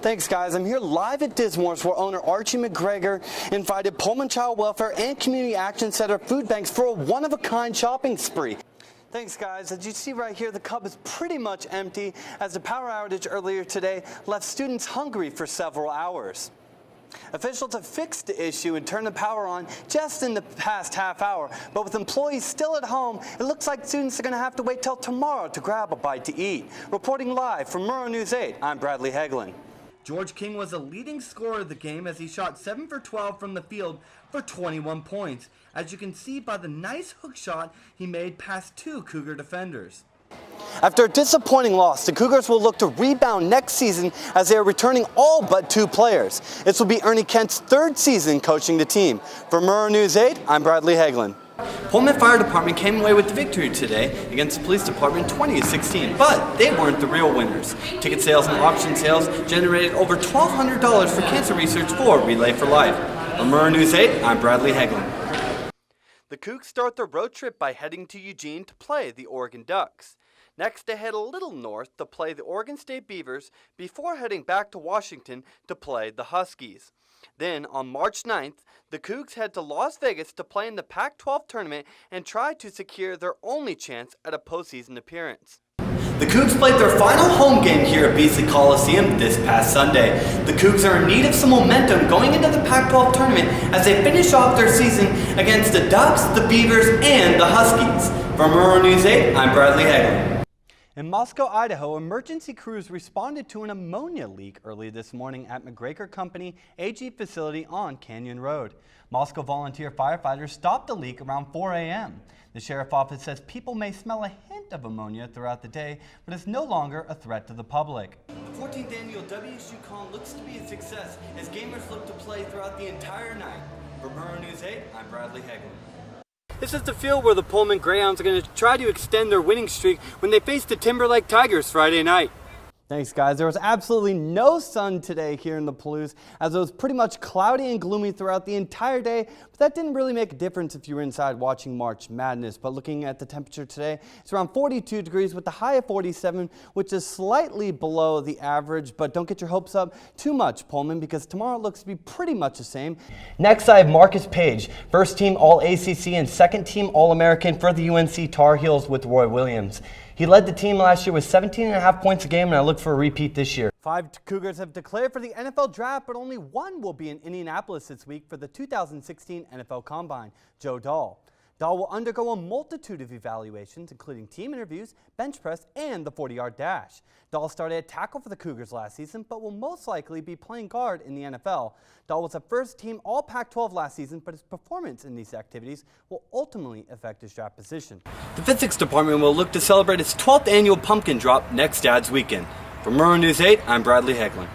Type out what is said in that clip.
Thanks, guys. I'm here live at Dismore's where owner Archie McGregor invited Pullman Child Welfare and Community Action Center food banks for a one-of-a-kind shopping spree. Thanks, guys. As you see right here, the cup is pretty much empty as the power outage earlier today left students hungry for several hours. Officials have fixed the issue and turned the power on just in the past half hour, but with employees still at home, it looks like students are going to have to wait till tomorrow to grab a bite to eat. Reporting live from Murrow News 8, I'm Bradley Heglin. George King was the leading scorer of the game as he shot 7 for 12 from the field for 21 points, as you can see by the nice hook shot he made past 2 Cougar defenders. After a disappointing loss, the Cougars will look to rebound next season as they are returning all but 2 players. This will be Ernie Kent's 3rd season coaching the team. For Murrow News 8, I'm Bradley Heglin. Pullman Fire Department came away with the victory today against the Police Department 20-16, but they weren't the real winners. Ticket sales and auction sales generated over $1,200 for cancer research for Relay for Life. For Murrow News 8, I'm Bradley Heglin. The Cougs start their road trip by heading to Eugene to play the Oregon Ducks. Next, they head a little north to play the Oregon State Beavers before heading back to Washington to play the Huskies. Then, on March 9th, the Cougs head to Las Vegas to play in the Pac-12 tournament and try to secure their only chance at a postseason appearance. The Cougs played their final home game here at Beasley Coliseum this past Sunday. The Cougs are in need of some momentum going into the Pac-12 tournament as they finish off their season against the Ducks, the Beavers, and the Huskies. From Murrow News 8, I'm Bradley Heglin. In Moscow, Idaho, emergency crews responded to an ammonia leak early this morning at McGregor Company AG facility on Canyon Road. Moscow volunteer firefighters stopped the leak around 4 a.m. The sheriff office says people may smell a hint of ammonia throughout the day, but it's no longer a threat to the public. The 14th annual WSUCon looks to be a success as gamers look to play throughout the entire night. For Murrow News 8, I'm Bradley Heglin. This is the field where the Pullman Greyhounds are going to try to extend their winning streak when they face the Timberlake Tigers Friday night. Thanks, guys. There was absolutely no sun today here in the Palouse, as it was pretty much cloudy and gloomy throughout the entire day, but that didn't really make a difference if you were inside watching March Madness. But looking at the temperature today, it's around 42 degrees with the high of 47, which is slightly below the average, but don't get your hopes up too much, Pullman, because tomorrow looks to be pretty much the same. Next, I have Marcus Page, first team All-ACC and second team All-American for the UNC Tar Heels with Roy Williams. He led the team last year with 17.5 points a game, and I look for a repeat this year. 5 Cougars have declared for the NFL Draft, but only one will be in Indianapolis this week for the 2016 NFL Combine, Joe Dahl. Dahl will undergo a multitude of evaluations, including team interviews, bench press, and the 40-yard dash. Dahl started at tackle for the Cougars last season, but will most likely be playing guard in the NFL. Dahl was a first-team All-Pac-12 last season, but his performance in these activities will ultimately affect his draft position. The physics department will look to celebrate its 12th annual pumpkin drop next Dad's Weekend. For Murrow News 8, I'm Bradley Heglin.